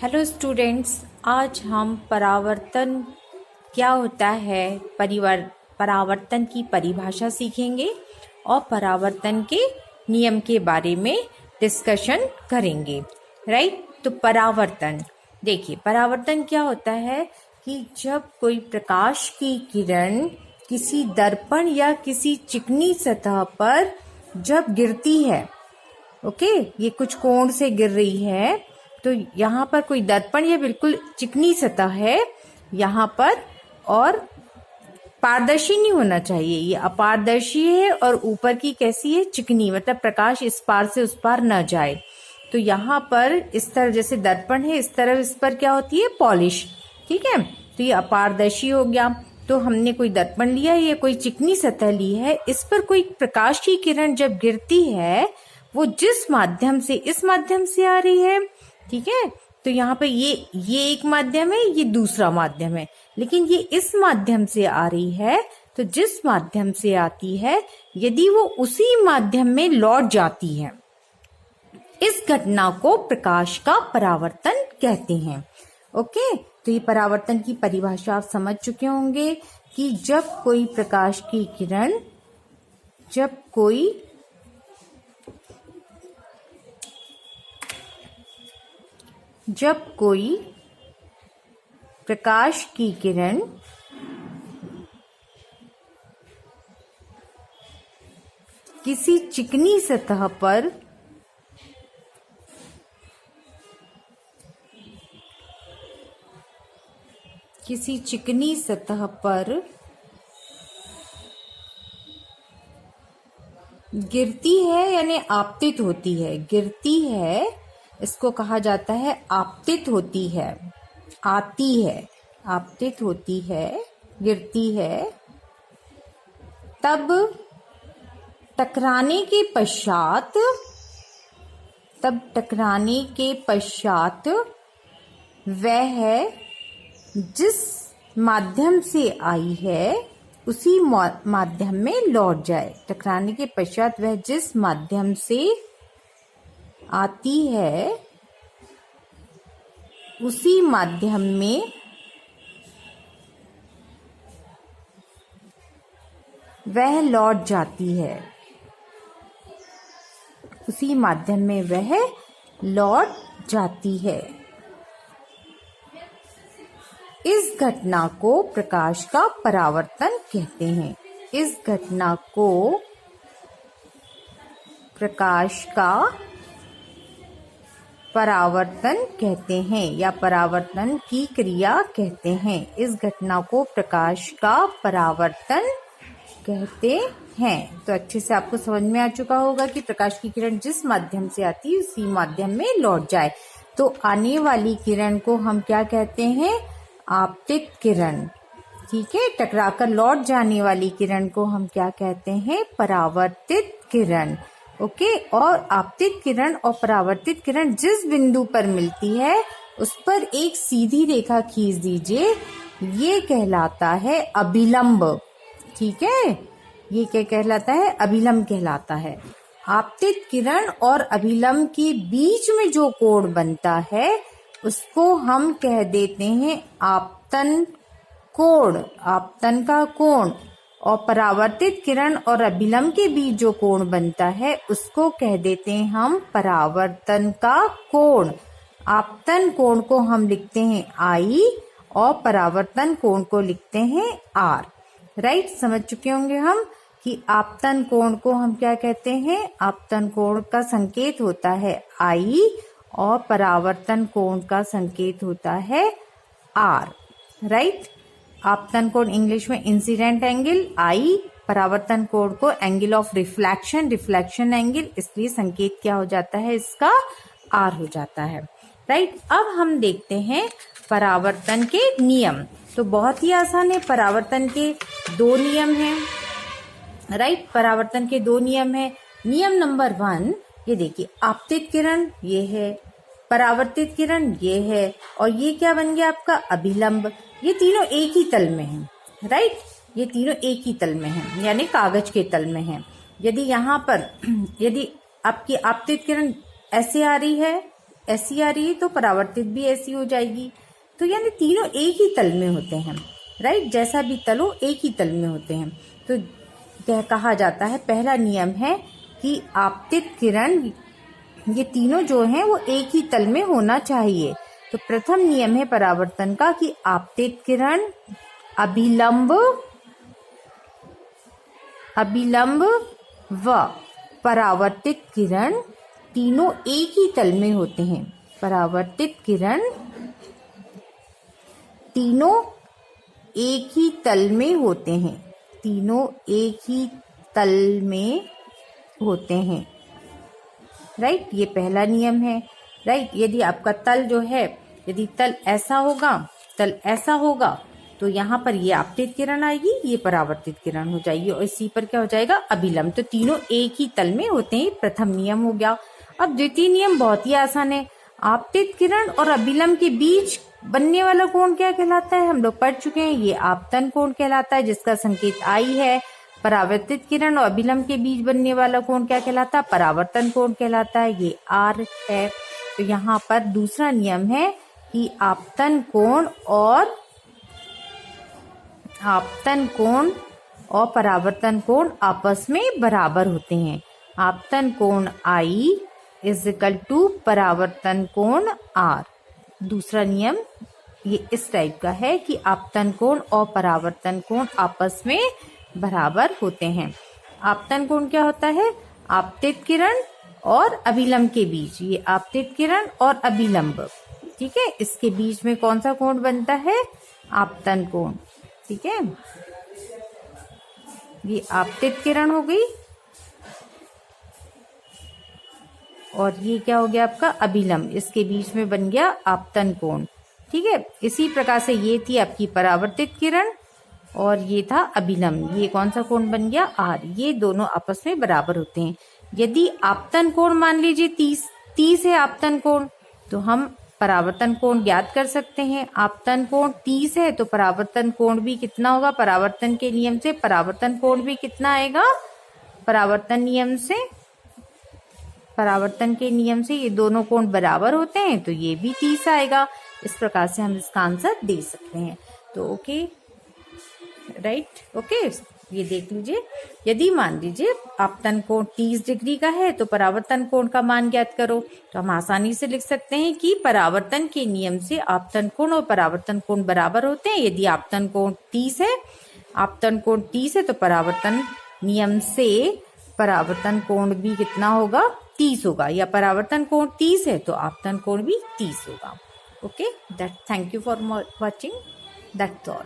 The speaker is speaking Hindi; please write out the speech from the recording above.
हेलो स्टूडेंट्स, आज हम परावर्तन क्या होता है, परावर्तन की परिभाषा सीखेंगे और परावर्तन के नियम के बारे में डिस्कशन करेंगे। राइट। तो परावर्तन, देखिए परावर्तन क्या होता है कि जब कोई प्रकाश की किरण किसी दर्पण या किसी चिकनी सतह पर जब गिरती है, ओके, ये कुछ कोण से गिर रही है, तो यहाँ पर कोई दर्पण या बिल्कुल चिकनी सतह है यहाँ पर, और पारदर्शी नहीं होना चाहिए, ये अपारदर्शी है और ऊपर की कैसी है, चिकनी, मतलब प्रकाश इस पार से उस पार न जाए। तो यहाँ पर इस तरह जैसे दर्पण है, इस तरह इस पर क्या होती है, पॉलिश। ठीक है, तो ये अपारदर्शी हो गया। तो हमने कोई दर्पण लिया है या कोई चिकनी सतह ली है, इस पर कोई प्रकाश की किरण जब गिरती है, वो जिस माध्यम से, इस माध्यम से आ रही है, ठीक है, तो यहाँ पे ये एक माध्यम है, ये दूसरा माध्यम है, लेकिन ये इस माध्यम से आ रही है, तो जिस माध्यम से आती है, यदि वो उसी माध्यम में लौट जाती है, इस घटना को प्रकाश का परावर्तन कहते हैं। ओके, तो ये परावर्तन की परिभाषा आप समझ चुके होंगे कि जब कोई प्रकाश की किरण, जब कोई प्रकाश की किरण किसी चिकनी सतह पर गिरती है, यानी आपतित होती है, गिरती है, इसको कहा जाता है आपतित होती है, आती है, आपतित होती है, गिरती है, तब टकराने के पश्चात वह जिस माध्यम से आई है उसी माध्यम में लौट जाए। टकराने के पश्चात वह जिस माध्यम से आती है उसी माध्यम में वह लौट जाती है, उसी माध्यम में वह लौट जाती है। इस घटना को प्रकाश का परावर्तन कहते हैं। इस घटना को प्रकाश का परावर्तन कहते हैं या परावर्तन की क्रिया कहते हैं। इस घटना को प्रकाश का परावर्तन कहते हैं। तो अच्छे से आपको समझ में आ चुका होगा कि प्रकाश की किरण जिस माध्यम से आती है उसी माध्यम में लौट जाए। तो आने वाली किरण को हम क्या कहते हैं, आपतित किरण। ठीक है, टकराकर लौट जाने वाली किरण को हम क्या कहते हैं, परावर्तित किरण। ओके, और आपतित किरण और परावर्तित किरण जिस बिंदु पर मिलती है उस पर एक सीधी रेखा खींच दीजिए, ये कहलाता है अभिलंब। ठीक है, ये क्या कहलाता है, अभिलंब कहलाता है। आपतित किरण और अभिलंब के बीच में जो कोण बनता है उसको हम कह देते हैं आपतन कोण, आपतन का कोण। और परावर्तित किरण और अभिलंब के बीच जो कोण बनता है उसको कह देते हैं हम परावर्तन का कोण। आपतन कोण को हम लिखते हैं I और परावर्तन कोण को लिखते हैं R। राइट, समझ चुके होंगे हम कि आपतन कोण को हम क्या कहते हैं, आपतन कोण का संकेत होता है I और परावर्तन कोण का संकेत होता है R। राइट, आपतन कोण इंग्लिश में इंसिडेंट एंगल I, परावर्तन कोण को एंगल ऑफ रिफ्लेक्शन एंगल, इसलिए संकेत क्या हो जाता है, इसका R हो जाता है। राइट, अब हम देखते हैं परावर्तन के नियम। तो बहुत ही आसान है, परावर्तन के दो नियम हैं। राइट, परावर्तन के दो नियम हैं। नियम नंबर 1, ये देखिए, आपतित किरण ये है, परावर्तित किरण ये है, और ये क्या बन गया आपका, अभिलंब। ये तीनों एक ही तल में हैं। राइट, ये तीनों एक ही तल में हैं, यानी कागज के तल में हैं। यदि यहाँ पर यदि आपकी आपतित किरण ऐसे आ रही है, ऐसी आ रही है तो परावर्तित भी ऐसी हो जाएगी। तो यानी तीनों एक ही तल में होते हैं, राइट। जैसा भी तल हो एक ही तल में होते हैं। तो कहा जाता है पहला नियम है कि आपतित किरण, ये तीनों जो हैं वो एक ही तल में होना चाहिए। तो प्रथम नियम है परावर्तन का कि आपतित किरण, अभिलंब व परावर्तित किरण तीनों एक ही तल में होते हैं। परावर्तित किरण तीनों एक ही तल में होते हैं, तीनों एक ही तल में होते हैं, राइट। ये पहला नियम है, राइट। यदि आपका तल जो है, यदि तल ऐसा होगा तो यहाँ पर ये आपतित किरण आएगी, ये परावर्तित किरण हो जाएगी और इसी पर क्या हो जाएगा, अभिलंब। तो तीनों एक ही तल में होते हैं, प्रथम नियम हो गया। अब द्वितीय नियम बहुत ही आसान है। आपतित किरण और अभिलंब के बीच बनने वाला कोण क्या कहलाता है, हम लोग पढ़ चुके हैं, ये आपतन कोण कहलाता है, जिसका संकेत आई है। परावर्तित किरण और अभिलंब के बीच बनने वाला कोण क्या कहलाता है, परावर्तन कोण कहलाता है, ये आर है। तो यहाँ पर दूसरा नियम है कि आपतन कोण और परावर्तन कोण आपस में बराबर होते हैं। आपतन कोण I = परावर्तन कोण R। दूसरा नियम ये इस टाइप का है कि आपतन कोण और परावर्तन कोण आपस में बराबर होते हैं। आपतन कोण क्या होता है, आपतित किरण और अभिलंब के बीच, ये आपतित किरण और अभिलंब, ठीक है, इसके बीच में कौन सा कोण बनता है, आपतन कोण, ठीक है। ये आपतित किरण हो गई और ये क्या हो गया आपका अभिलंब, इसके बीच में बन गया आपतन कोण, ठीक है। इसी प्रकार से ये थी आपकी परावर्तित किरण और ये था अभिलंब, ये कौन सा कोण बन गया, आर। ये दोनों आपस में बराबर होते हैं। यदि आपतन कोण मान लीजिए 30 है आपतन कोण, तो हम परावर्तन कोण ज्ञात कर सकते हैं। आपतन कोण 30 है तो परावर्तन कोण भी कितना होगा, परावर्तन के नियम से परावर्तन कोण भी कितना आएगा, परावर्तन के नियम से ये दोनों कोण बराबर होते हैं तो ये भी 30 आएगा। इस प्रकार से हम इसका आंसर दे सकते हैं। तो ओके, राइट, ओके, ये देख लीजिए। यदि मान लीजिए आपतन कोण 30 डिग्री का है तो परावर्तन कोण का मान ज्ञात करो, तो हम आसानी से लिख सकते हैं कि परावर्तन के नियम से आपतन कोण और परावर्तन कोण बराबर होते हैं। यदि आपतन कोण 30 है तो परावर्तन नियम से परावर्तन कोण भी कितना होगा, 30 होगा, या परावर्तन कोण 30 है तो आपतन कोण भी 30 होगा। Okay, thank you for watching, that's all.